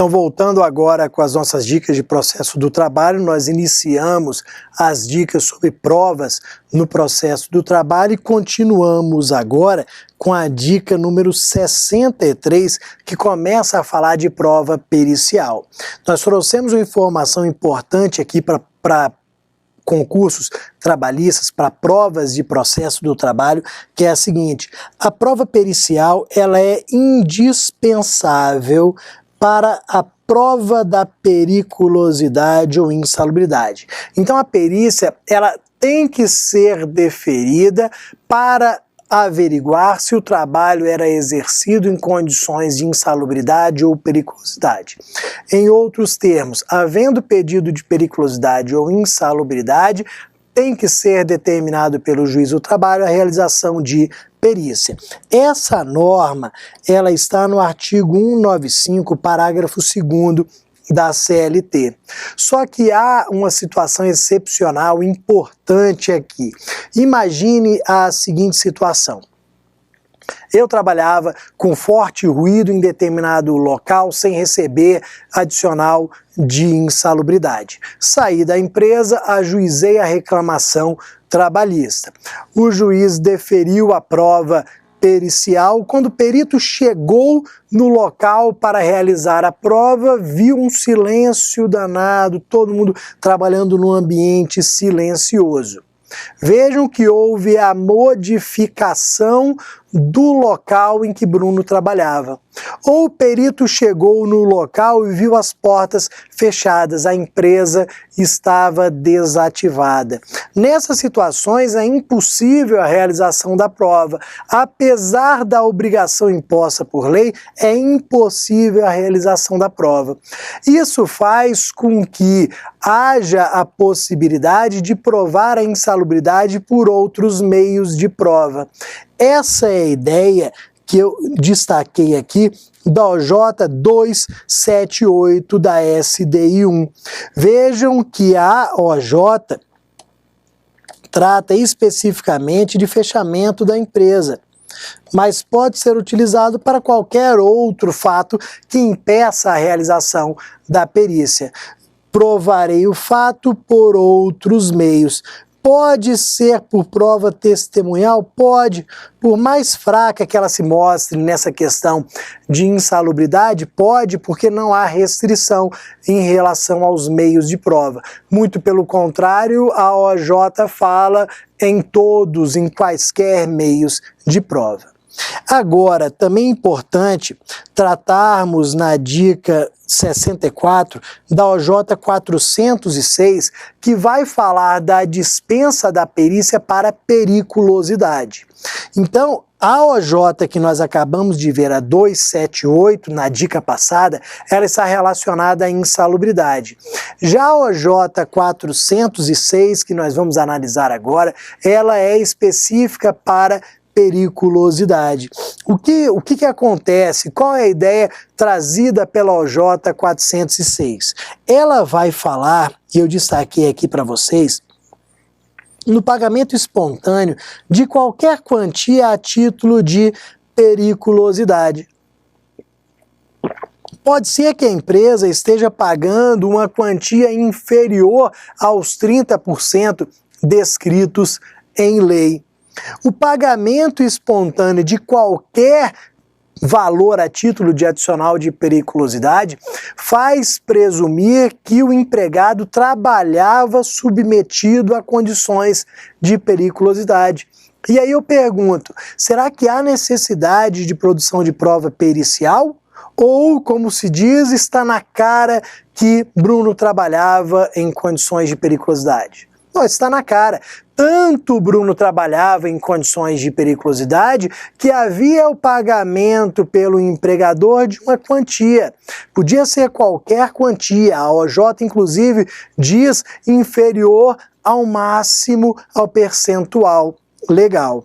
Então, voltando agora com as nossas dicas de processo do trabalho, nós iniciamos as dicas sobre provas no processo do trabalho e continuamos agora com a dica número 63, que começa a falar de prova pericial. Nós trouxemos uma informação importante aqui para concursos trabalhistas, para provas de processo do trabalho, que é a seguinte: a prova pericial ela é indispensável para a prova da periculosidade ou insalubridade. Então a perícia ela tem que ser deferida para averiguar se o trabalho era exercido em condições de insalubridade ou periculosidade. Em outros termos, havendo pedido de periculosidade ou insalubridade, tem que ser determinado pelo juiz do trabalho a realização de perícia. Essa norma, ela está no artigo 195, parágrafo 2º da CLT. Só que há uma situação excepcional importante aqui. Imagine a seguinte situação. Eu trabalhava com forte ruído em determinado local sem receber adicional de insalubridade. Saí da empresa, ajuizei a reclamação trabalhista. O juiz deferiu a prova pericial. Quando o perito chegou no local para realizar a prova, viu um silêncio danado, todo mundo trabalhando num ambiente silencioso. Vejam que houve a modificação do local em que Bruno trabalhava. Ou o perito chegou no local e viu as portas fechadas, a empresa estava desativada. Nessas situações é impossível a realização da prova. Apesar da obrigação imposta por lei, é impossível a realização da prova. Isso faz com que haja a possibilidade de provar a insalubridade por outros meios de prova. Essa é a ideia que eu destaquei aqui da OJ 278 da SDI 1. Vejam que a OJ trata especificamente de fechamento da empresa, mas pode ser utilizado para qualquer outro fato que impeça a realização da perícia. Provarei o fato por outros meios. Pode ser por prova testemunhal? Pode. Por mais fraca que ela se mostre nessa questão de insalubridade, pode, porque não há restrição em relação aos meios de prova. Muito pelo contrário, a OJ fala em todos, em quaisquer meios de prova. Agora, também é importante tratarmos na dica 64 da OJ 406, que vai falar da dispensa da perícia para periculosidade. Então, a OJ que nós acabamos de ver, a 278, na dica passada, ela está relacionada à insalubridade. Já a OJ 406, que nós vamos analisar agora, ela é específica para periculosidade. O que acontece? Qual é a ideia trazida pela OJ 406? Ela vai falar, e eu destaquei aqui para vocês, no pagamento espontâneo de qualquer quantia a título de periculosidade. Pode ser que a empresa esteja pagando uma quantia inferior aos 30% descritos em lei. O pagamento espontâneo de qualquer valor a título de adicional de periculosidade faz presumir que o empregado trabalhava submetido a condições de periculosidade. E aí eu pergunto, será que há necessidade de produção de prova pericial? Ou, como se diz, está na cara que Bruno trabalhava em condições de periculosidade? Não, está na cara. Tanto o Bruno trabalhava em condições de periculosidade que havia o pagamento pelo empregador de uma quantia. Podia ser qualquer quantia. A OJ, inclusive, diz inferior ao máximo ao percentual legal.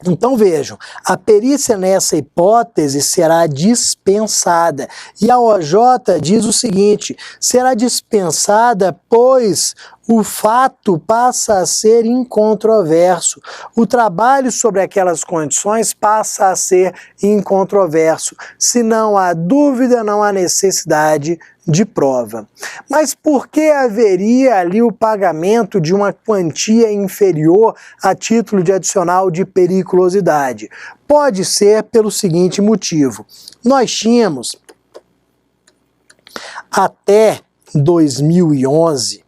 Então vejam, a perícia nessa hipótese será dispensada. E a OJ diz o seguinte: será dispensada, pois o fato passa a ser incontroverso. O trabalho sobre aquelas condições passa a ser incontroverso. Se não há dúvida, não há necessidade de prova. Mas por que haveria ali o pagamento de uma quantia inferior a título de adicional de periculosidade? Pode ser pelo seguinte motivo. Nós tínhamos até 2011,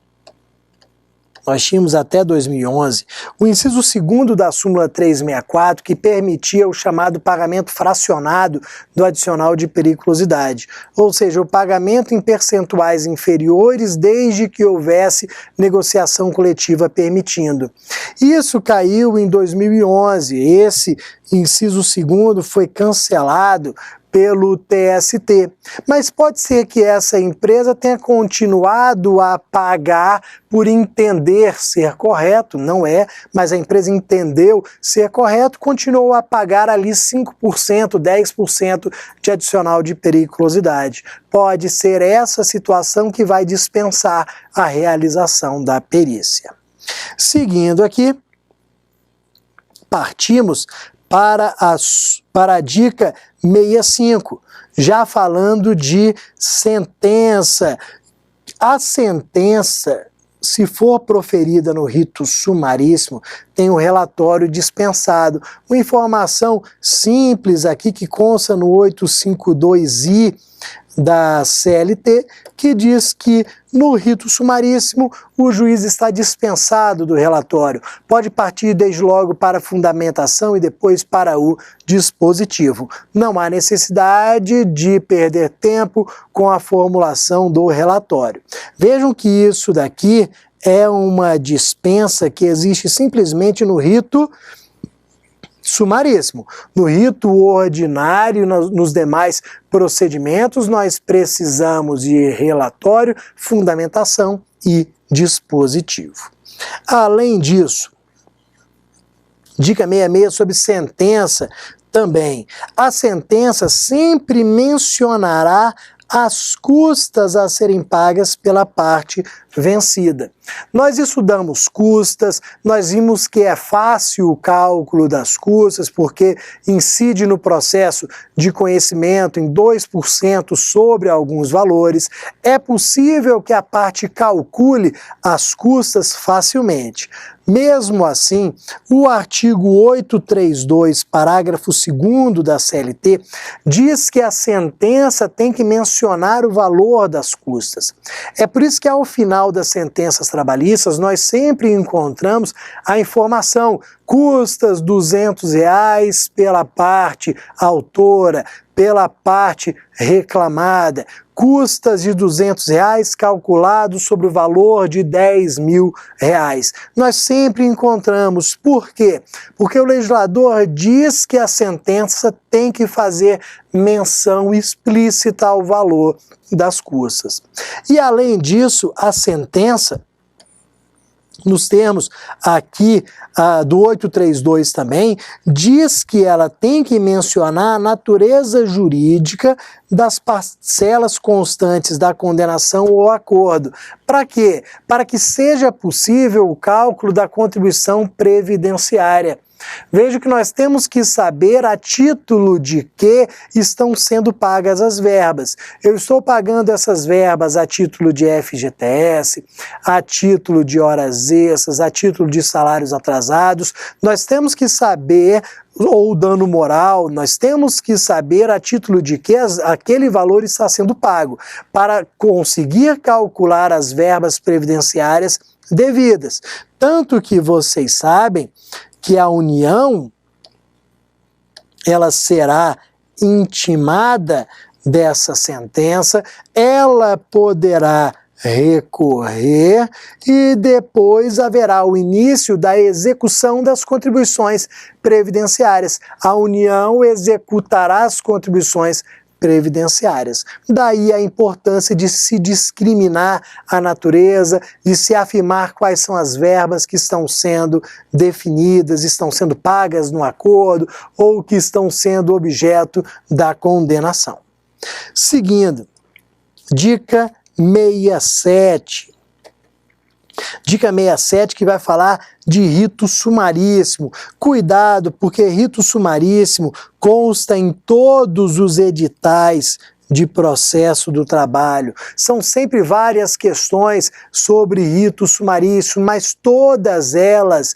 o inciso 2º da súmula 364, que permitia o chamado pagamento fracionado do adicional de periculosidade, ou seja, o pagamento em percentuais inferiores desde que houvesse negociação coletiva permitindo. Isso caiu em 2011, esse inciso 2º foi cancelado pelo TST, mas pode ser que essa empresa tenha continuado a pagar por entender ser correto, não é, mas a empresa entendeu ser correto, continuou a pagar ali 5%, 10% de adicional de periculosidade. Pode ser essa situação que vai dispensar a realização da perícia. Seguindo aqui, partimos para a dica 65, já falando de sentença. A sentença, se for proferida no rito sumaríssimo, tem o relatório dispensado. Uma informação simples aqui que consta no 852I da CLT, que diz que no rito sumaríssimo o juiz está dispensado do relatório. Pode partir desde logo para a fundamentação e depois para o dispositivo. Não há necessidade de perder tempo com a formulação do relatório. Vejam que isso daqui é uma dispensa que existe simplesmente no rito sumaríssimo. No rito ordinário, nos demais procedimentos, nós precisamos de relatório, fundamentação e dispositivo. Além disso, dica 66 sobre sentença também. A sentença sempre mencionará as custas a serem pagas pela parte vencida. Nós estudamos custas, nós vimos que é fácil o cálculo das custas, porque incide no processo de conhecimento em 2% sobre alguns valores. É possível que a parte calcule as custas facilmente. Mesmo assim, o artigo 832, parágrafo 2º da CLT, diz que a sentença tem que mencionar o valor das custas. É por isso que ao final das sentenças trabalhistas, nós sempre encontramos a informação: custas R$200 pela parte autora, pela parte reclamada, custas de R$200 calculados sobre o valor de R$10.000. Nós sempre encontramos. Por quê? Porque o legislador diz que a sentença tem que fazer menção explícita ao valor das custas. E além disso, a sentença, nos termos aqui do 832 também, diz que ela tem que mencionar a natureza jurídica das parcelas constantes da condenação ou acordo. Para quê? Para que seja possível o cálculo da contribuição previdenciária. Veja que nós temos que saber a título de que estão sendo pagas as verbas. Eu estou pagando essas verbas a título de FGTS, a título de horas extras, a título de salários atrasados. Nós temos que saber, ou dano moral, nós temos que saber a título de que aquele valor está sendo pago, para conseguir calcular as verbas previdenciárias devidas. Tanto que vocês sabem que a União, ela será intimada dessa sentença, ela poderá recorrer e depois haverá o início da execução das contribuições previdenciárias. A União executará as contribuições previdenciárias. Daí a importância de se discriminar a natureza, de se afirmar quais são as verbas que estão sendo definidas, estão sendo pagas no acordo ou que estão sendo objeto da condenação. Seguindo, dica 67. Dica 67 que vai falar de rito sumaríssimo. Cuidado, porque rito sumaríssimo consta em todos os editais de processo do trabalho. São sempre várias questões sobre rito sumaríssimo, mas todas elas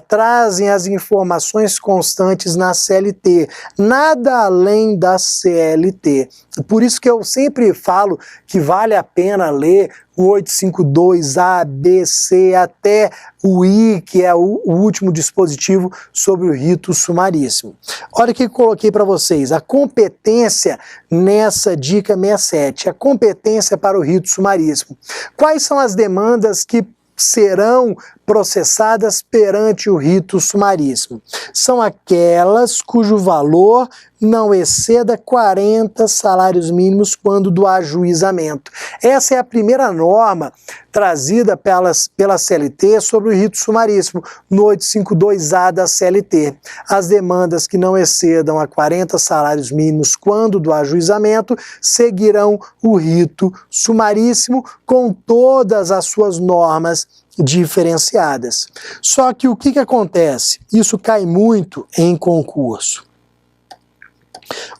trazem as informações constantes na CLT, nada além da CLT. Por isso que eu sempre falo que vale a pena ler o 852A, B, C, até o I, que é o último dispositivo sobre o rito sumaríssimo. Olha o que eu coloquei para vocês, a competência nessa dica 67, a competência para o rito sumaríssimo. Quais são as demandas que serão processadas perante o rito sumaríssimo? São aquelas cujo valor não exceda 40 salários mínimos quando do ajuizamento. Essa é a primeira norma trazida pela CLT sobre o rito sumaríssimo, no 852A da CLT. As demandas que não excedam a 40 salários mínimos quando do ajuizamento seguirão o rito sumaríssimo com todas as suas normas diferenciadas. Só que o que acontece? Isso cai muito em concurso.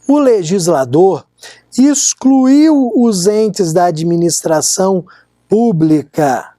O legislador excluiu os entes da administração pública,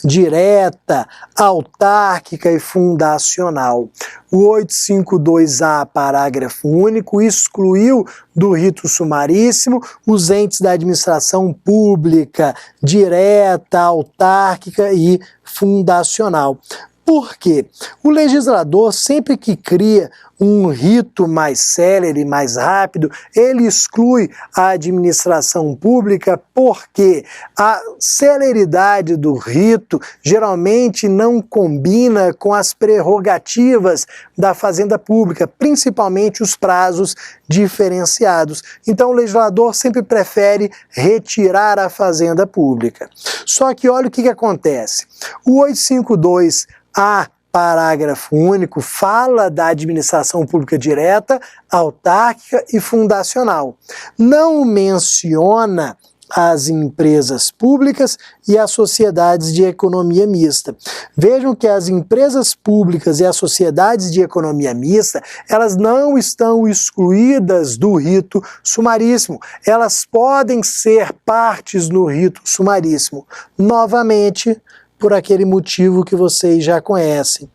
direta, autárquica e fundacional. O 852A, parágrafo único, excluiu do rito sumaríssimo os entes da administração pública, direta, autárquica e fundacional. Por quê? O legislador, sempre que cria um rito mais célere, mais rápido, ele exclui a administração pública porque a celeridade do rito geralmente não combina com as prerrogativas da Fazenda Pública, principalmente os prazos diferenciados. Então o legislador sempre prefere retirar a Fazenda Pública. Só que olha o que acontece. O 852A, parágrafo único, fala da administração pública direta, autárquica e fundacional. Não menciona as empresas públicas e as sociedades de economia mista. Vejam que as empresas públicas e as sociedades de economia mista, elas não estão excluídas do rito sumaríssimo. Elas podem ser partes no rito sumaríssimo. Novamente, por aquele motivo que vocês já conhecem.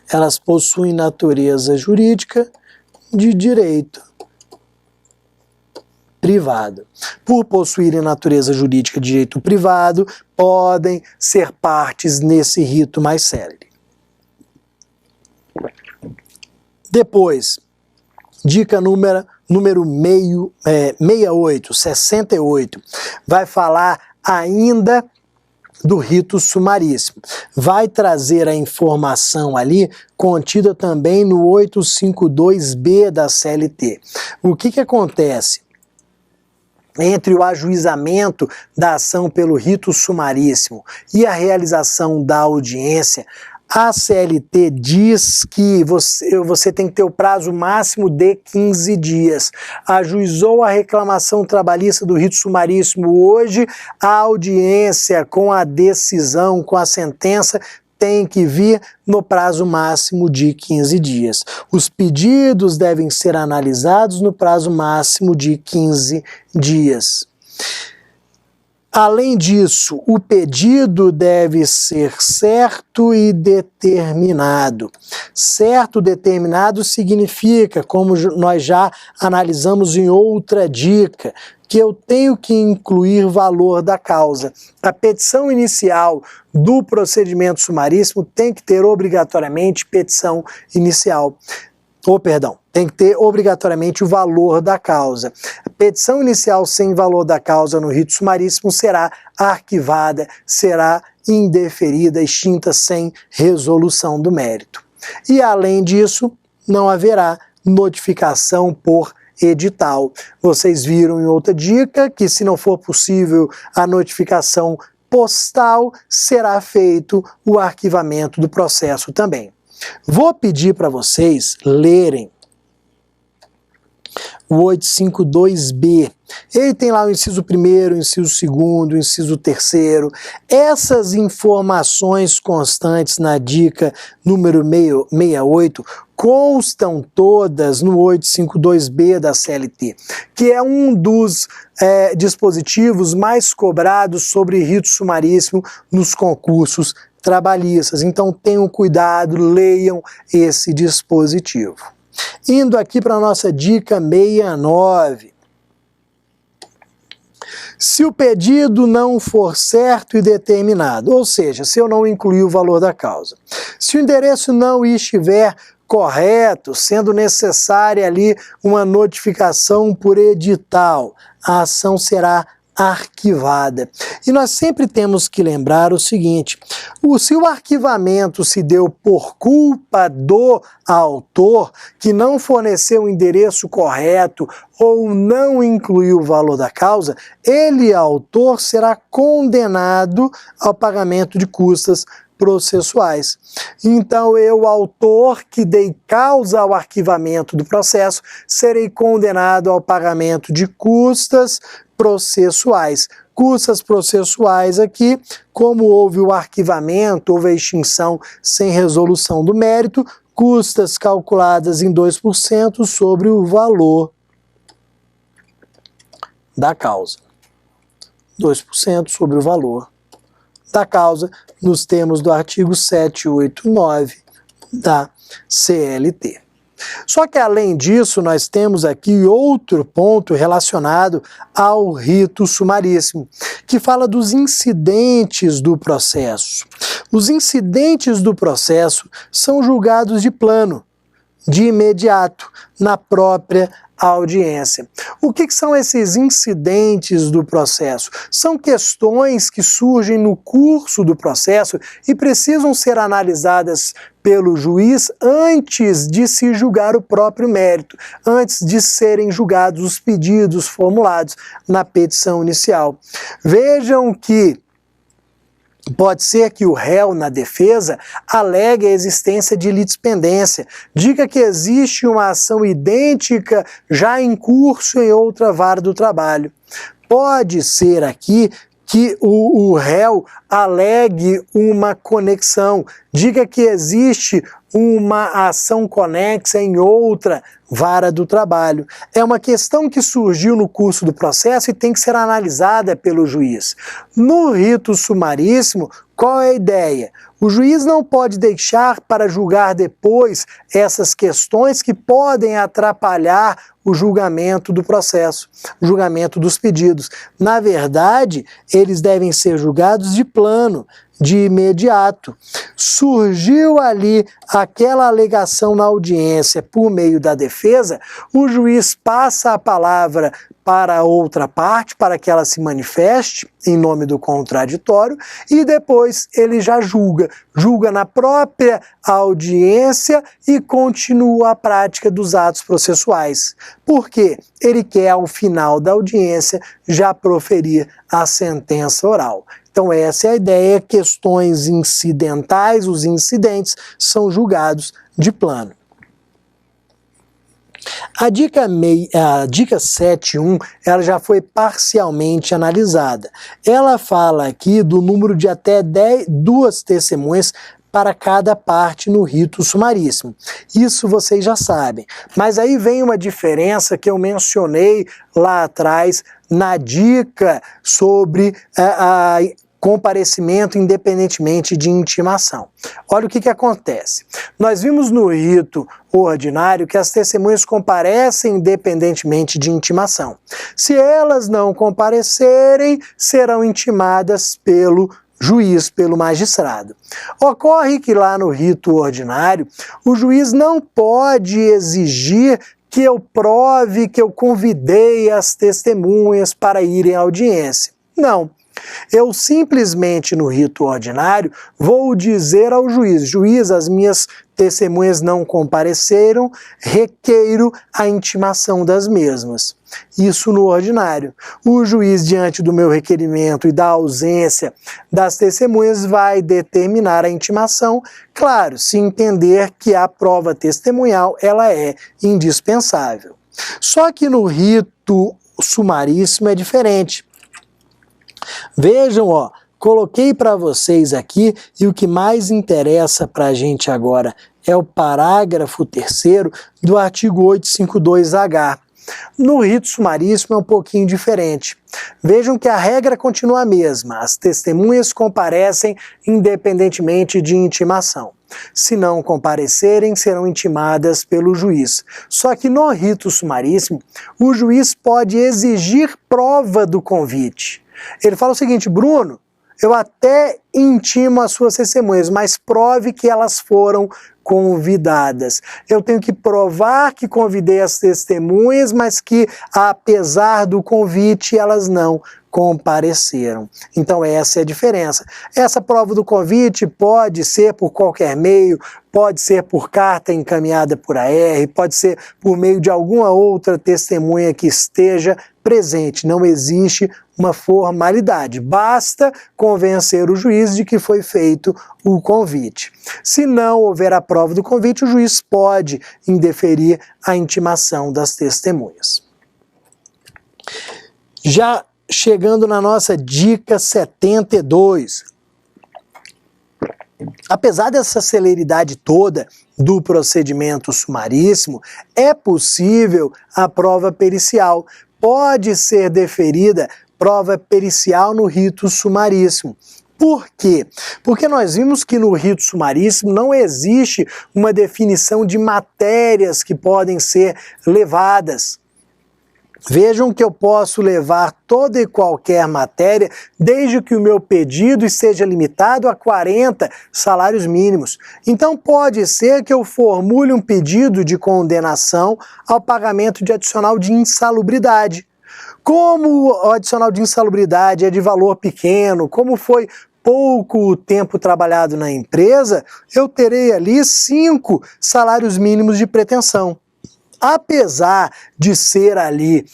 Elas possuem natureza jurídica de direito privado. Por possuírem natureza jurídica de direito privado, podem ser partes nesse rito mais célere. Depois, dica número 68, vai falar ainda do rito sumaríssimo. Vai trazer a informação ali contida também no 852B da CLT. O que acontece? Entre o ajuizamento da ação pelo rito sumaríssimo e a realização da audiência, a CLT diz que você tem que ter o prazo máximo de 15 dias. Ajuizou a reclamação trabalhista do rito sumaríssimo hoje, a audiência com a decisão, com a sentença, tem que vir no prazo máximo de 15 dias. Os pedidos devem ser analisados no prazo máximo de 15 dias. Além disso, o pedido deve ser certo e determinado. Certo, determinado significa, como nós já analisamos em outra dica, que eu tenho que incluir valor da causa. A petição inicial do procedimento sumaríssimo tem que ter obrigatoriamente petição inicial. Tem que ter obrigatoriamente o valor da causa. A petição inicial sem valor da causa no rito sumaríssimo será arquivada, será indeferida, extinta sem resolução do mérito. E além disso, não haverá notificação por edital. Vocês viram em outra dica que, se não for possível a notificação postal, será feito o arquivamento do processo também. Vou pedir para vocês lerem o 852B. Ele tem lá o inciso 1º, o inciso 2º, o inciso 3º. Essas informações constantes na dica número 68 constam todas no 852B da CLT, que é um dos dispositivos mais cobrados sobre rito sumaríssimo nos concursos trabalhistas. Então tenham cuidado, leiam esse dispositivo. Indo aqui para a nossa dica 69. Se o pedido não for certo e determinado, ou seja, se eu não incluir o valor da causa, se o endereço não estiver correto, sendo necessária ali uma notificação por edital, a ação será arquivada. E nós sempre temos que lembrar o seguinte: se o arquivamento se deu por culpa do autor, que não forneceu o endereço correto ou não incluiu o valor da causa, ele, autor, será condenado ao pagamento de custas processuais. Então, eu, autor, que dei causa ao arquivamento do processo, serei condenado ao pagamento de custas processuais. Custas processuais aqui, como houve o arquivamento, houve a extinção sem resolução do mérito, custas calculadas em 2% sobre o valor da causa. 2% sobre o valor da causa, nos termos do artigo 789 da CLT. Só que, além disso, nós temos aqui outro ponto relacionado ao rito sumaríssimo, que fala dos incidentes do processo. Os incidentes do processo são julgados de plano, de imediato, na própria audiência. O que são esses incidentes do processo? São questões que surgem no curso do processo e precisam ser analisadas pelo juiz antes de se julgar o próprio mérito, antes de serem julgados os pedidos formulados na petição inicial. Vejam que pode ser que o réu, na defesa, alegue a existência de litispendência, diga que existe uma ação idêntica já em curso em outra vara do trabalho. Pode ser aqui que o réu alegue uma conexão, diga que existe uma ação conexa em outra vara do trabalho. É uma questão que surgiu no curso do processo e tem que ser analisada pelo juiz. No rito sumaríssimo, qual é a ideia? O juiz não pode deixar para julgar depois essas questões que podem atrapalhar o julgamento do processo, o julgamento dos pedidos. Na verdade, eles devem ser julgados de plano, de imediato. Surgiu ali aquela alegação na audiência por meio da defesa, o juiz passa a palavra para a outra parte, para que ela se manifeste em nome do contraditório, e depois ele já julga na própria audiência e continua a prática dos atos processuais. Por quê? Ele quer, ao final da audiência, já proferir a sentença oral. Então essa é a ideia: questões incidentais, os incidentes, são julgados de plano. A dica 7.1, ela já foi parcialmente analisada. Ela fala aqui do número de até 2 testemunhas para cada parte no rito sumaríssimo. Isso vocês já sabem. Mas aí vem uma diferença que eu mencionei lá atrás na dica sobre comparecimento independentemente de intimação. Olha o que acontece. Nós vimos no rito ordinário que as testemunhas comparecem independentemente de intimação. Se elas não comparecerem, serão intimadas pelo juiz, pelo magistrado. Ocorre que lá no rito ordinário, o juiz não pode exigir que eu prove que eu convidei as testemunhas para irem à audiência. Não. Eu simplesmente, no rito ordinário, vou dizer ao juiz: juiz, as minhas testemunhas não compareceram, requeiro a intimação das mesmas. Isso no ordinário. O juiz, diante do meu requerimento e da ausência das testemunhas, vai determinar a intimação, claro, se entender que a prova testemunhal ela é indispensável. Só que no rito sumaríssimo é diferente. Vejam, ó, coloquei para vocês aqui, e o que mais interessa para a gente agora é o parágrafo 3º do artigo 852-H. No rito sumaríssimo é um pouquinho diferente. Vejam que a regra continua a mesma, as testemunhas comparecem independentemente de intimação. Se não comparecerem, serão intimadas pelo juiz. Só que no rito sumaríssimo, o juiz pode exigir prova do convite. Ele fala o seguinte: Bruno, eu até intimo as suas testemunhas, mas prove que elas foram convidadas. Eu tenho que provar que convidei as testemunhas, mas que, apesar do convite, elas não compareceram. Então essa é a diferença. Essa prova do convite pode ser por qualquer meio, pode ser por carta encaminhada por AR, pode ser por meio de alguma outra testemunha que esteja presente. Não existe uma formalidade, basta convencer o juiz de que foi feito o convite. Se não houver a prova do convite, o juiz pode indeferir a intimação das testemunhas. Já chegando na nossa dica 72. Apesar dessa celeridade toda do procedimento sumaríssimo, é possível a prova pericial. Pode ser deferida prova pericial no rito sumaríssimo. Por quê? Porque nós vimos que no rito sumaríssimo não existe uma definição de matérias que podem ser levadas. Vejam que eu posso levar toda e qualquer matéria, desde que o meu pedido esteja limitado a 40 salários mínimos. Então pode ser que eu formule um pedido de condenação ao pagamento de adicional de insalubridade. Como o adicional de insalubridade é de valor pequeno, como foi pouco tempo trabalhado na empresa, eu terei ali 5 salários mínimos de pretensão. Apesar de ser ali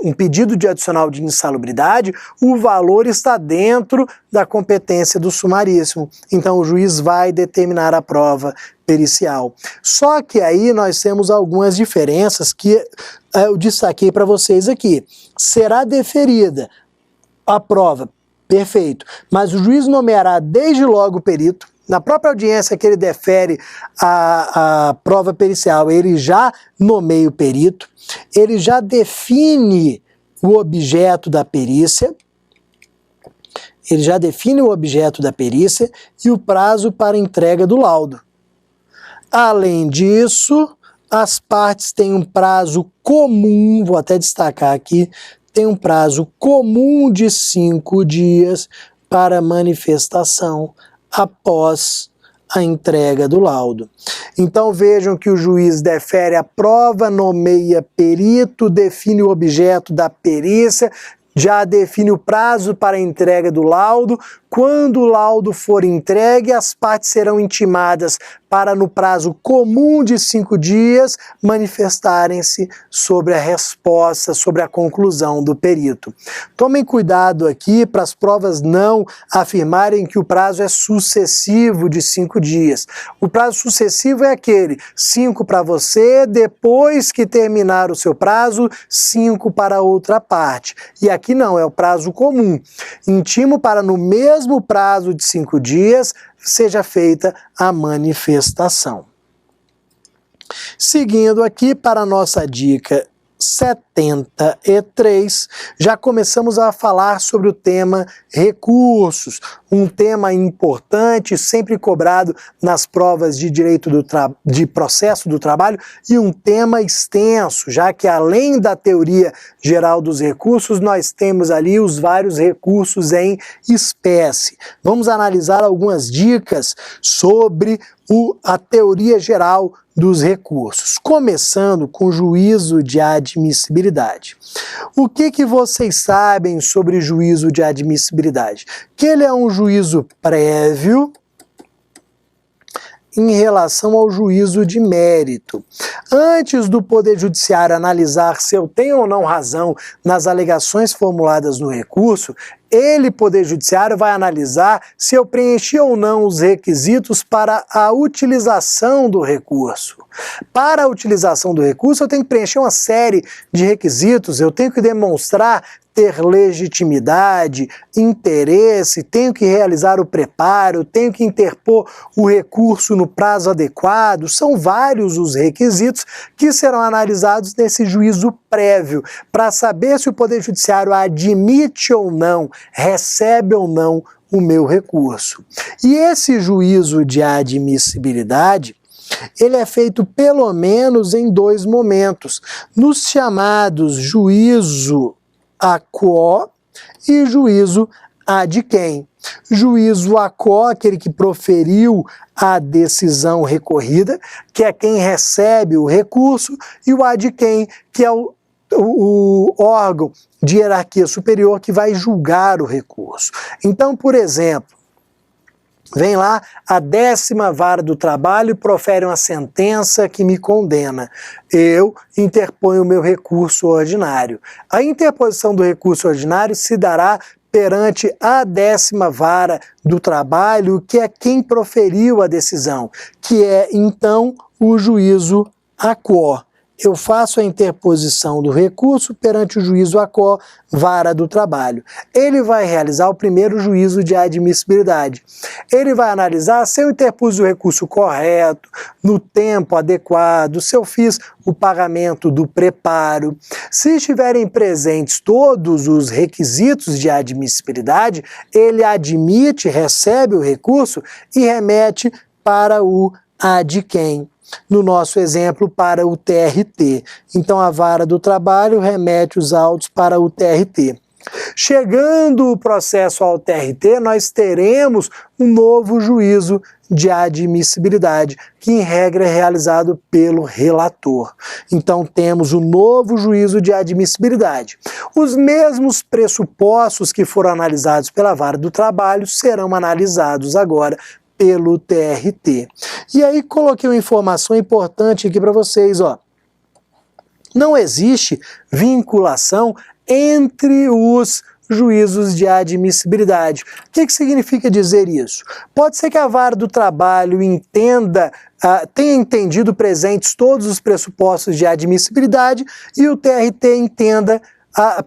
um pedido de adicional de insalubridade, o valor está dentro da competência do sumaríssimo. Então o juiz vai determinar a prova pericial. Só que aí nós temos algumas diferenças que eu destaquei para vocês aqui. Será deferida a prova, perfeito, mas o juiz nomeará desde logo o perito. Na própria audiência que ele defere a prova pericial, ele já nomeia o perito, ele já define o objeto da perícia, e o prazo para entrega do laudo. Além disso, as partes têm um prazo comum, vou até destacar aqui, tem um prazo comum de 5 dias para manifestação após a entrega do laudo. Então vejam que o juiz defere a prova, nomeia perito, define o objeto da perícia, já define o prazo para a entrega do laudo. Quando o laudo for entregue, as partes serão intimadas para, no prazo comum de 5 dias, manifestarem-se sobre a resposta, sobre a conclusão do perito. Tomem cuidado aqui para as provas não afirmarem que o prazo é sucessivo de 5 dias. O prazo sucessivo é aquele: 5 para você, depois que terminar o seu prazo, 5 para a outra parte. E aqui não, é o prazo comum. Intimo para, no mesmo prazo de 5 dias, seja feita a manifestação. Seguindo aqui para a nossa dica 73, já começamos a falar sobre o tema recursos, um tema importante, sempre cobrado nas provas de direito de processo do trabalho, e um tema extenso, já que além da teoria geral dos recursos, nós temos ali os vários recursos em espécie. Vamos analisar algumas dicas sobre a teoria geral dos recursos, começando com o juízo de admissibilidade. O que vocês sabem sobre juízo de admissibilidade? Que ele é um juízo prévio em relação ao juízo de mérito. Antes do Poder Judiciário analisar se eu tenho ou não razão nas alegações formuladas no recurso, ele, Poder Judiciário, vai analisar se eu preenchi ou não os requisitos para a utilização do recurso. Para a utilização do recurso, eu tenho que preencher uma série de requisitos, eu tenho que demonstrar ter legitimidade, interesse, tenho que realizar o preparo, tenho que interpor o recurso no prazo adequado. São vários os requisitos que serão analisados nesse juízo prévio, para saber se o Poder Judiciário admite ou não, recebe ou não o meu recurso. E esse juízo de admissibilidade, ele é feito pelo menos em 2 momentos, nos chamados juízo a quo e juízo ad quem. Juízo a quo, aquele que proferiu a decisão recorrida, que é quem recebe o recurso, e o ad quem, que é o órgão de hierarquia superior que vai julgar o recurso. Então, por exemplo, vem lá a 10ª Vara do Trabalho e profere uma sentença que me condena. Eu interponho o meu recurso ordinário. A interposição do recurso ordinário se dará perante a 10ª Vara do Trabalho, que é quem proferiu a decisão, que é, então, o juízo a quo. Eu faço a interposição do recurso perante o juízo a quo, Vara do Trabalho. Ele vai realizar o primeiro juízo de admissibilidade. Ele vai analisar se eu interpus o recurso correto, no tempo adequado, se eu fiz o pagamento do preparo. Se estiverem presentes todos os requisitos de admissibilidade, ele admite, recebe o recurso e remete para o ad quem. No nosso exemplo, para o TRT. Então, a Vara do Trabalho remete os autos para o TRT. Chegando o processo ao TRT, nós teremos um novo juízo de admissibilidade, que em regra é realizado pelo relator. Então temos o novo juízo de admissibilidade. Os mesmos pressupostos que foram analisados pela Vara do Trabalho serão analisados agora pelo TRT. E aí coloquei uma informação importante aqui para vocês, ó. Não existe vinculação entre os juízos de admissibilidade. O que significa dizer isso? Pode ser que a Vara do Trabalho tenha entendido presentes todos os pressupostos de admissibilidade e o TRT entenda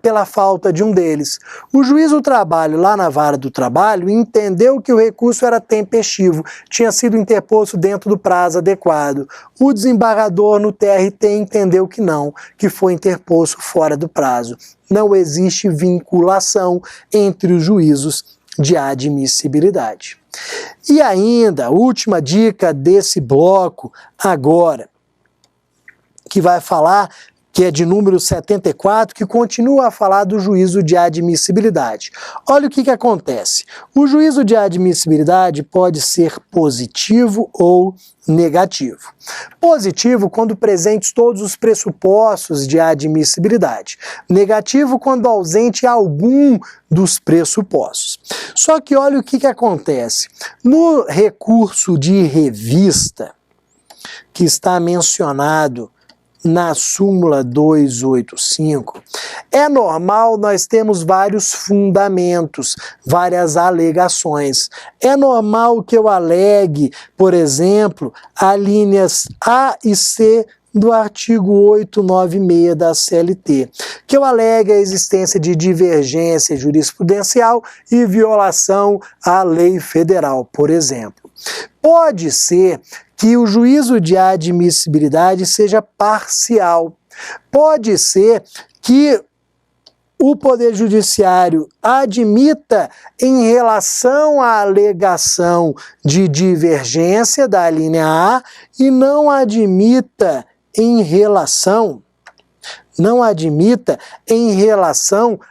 pela falta de um deles. O juiz do trabalho, lá na Vara do Trabalho, entendeu que o recurso era tempestivo, tinha sido interposto dentro do prazo adequado. O desembargador no TRT entendeu que não, que foi interposto fora do prazo. Não existe vinculação entre os juízos de admissibilidade. E ainda, última dica desse bloco agora, que vai falar, que é de número 74, que continua a falar do juízo de admissibilidade. Olha o que acontece. O juízo de admissibilidade pode ser positivo ou negativo. Positivo quando presentes todos os pressupostos de admissibilidade. Negativo quando ausente algum dos pressupostos. Só que olha o que acontece. No recurso de revista, que está mencionado na súmula 285, é normal nós termos vários fundamentos, várias alegações. É normal que eu alegue, por exemplo, as linhas A e C do artigo 896 da CLT, que eu alegue a existência de divergência jurisprudencial e violação à lei federal, por exemplo. Pode ser que o juízo de admissibilidade seja parcial. Pode ser que o Poder Judiciário admita em relação à alegação de divergência da linha A e não admita em relação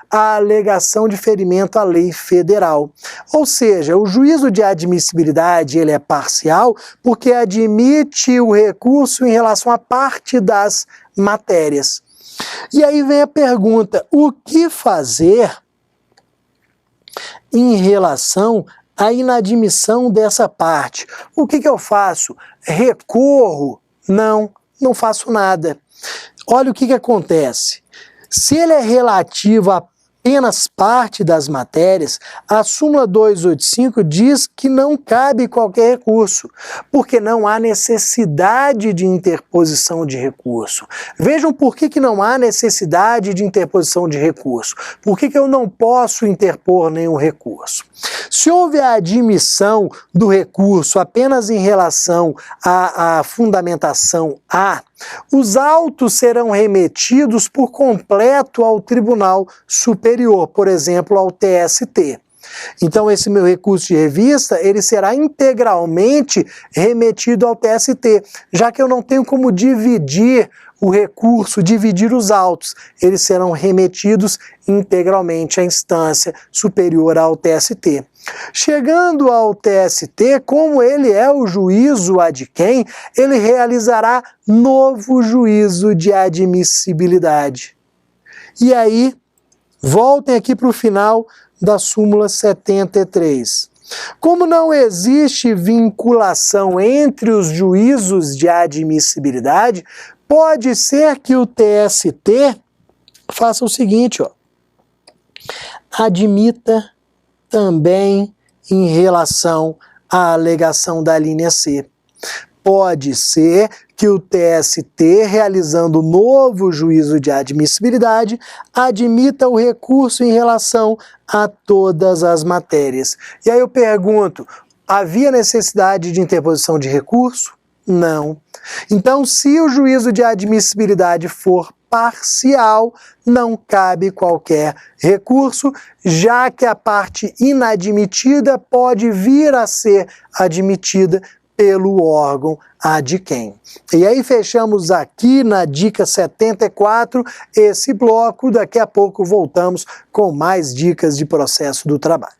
à alegação de ferimento à lei federal. Ou seja, o juízo de admissibilidade ele é parcial porque admite o recurso em relação à parte das matérias. E aí vem a pergunta, o que fazer em relação à inadmissão dessa parte? O que eu faço? Recorro? Não faço nada. Olha o que acontece. Se ele é relativo apenas parte das matérias, a súmula 285 diz que não cabe qualquer recurso, porque não há necessidade de interposição de recurso. Vejam por que não há necessidade de interposição de recurso. Por que eu não posso interpor nenhum recurso? Se houve a admissão do recurso apenas em relação à fundamentação A, os autos serão remetidos por completo ao Tribunal Superior, por exemplo, ao TST. Então esse meu recurso de revista, ele será integralmente remetido ao TST, já que eu não tenho como dividir o recurso, dividir os autos. Eles serão remetidos integralmente à instância superior ao TST. Chegando ao TST, como ele é o juízo ad quem, ele realizará novo juízo de admissibilidade. E aí, voltem aqui para o final da súmula 73. Como não existe vinculação entre os juízos de admissibilidade, pode ser que o TST faça o seguinte, ó, admita também em relação à alegação da linha C. Pode ser que o TST, realizando novo juízo de admissibilidade, admita o recurso em relação a todas as matérias. E aí eu pergunto, havia necessidade de interposição de recurso? Não. Então, se o juízo de admissibilidade for parcial, não cabe qualquer recurso, já que a parte inadmitida pode vir a ser admitida pelo órgão ad quem. E aí fechamos aqui na dica 74 esse bloco. Daqui a pouco voltamos com mais dicas de processo do trabalho.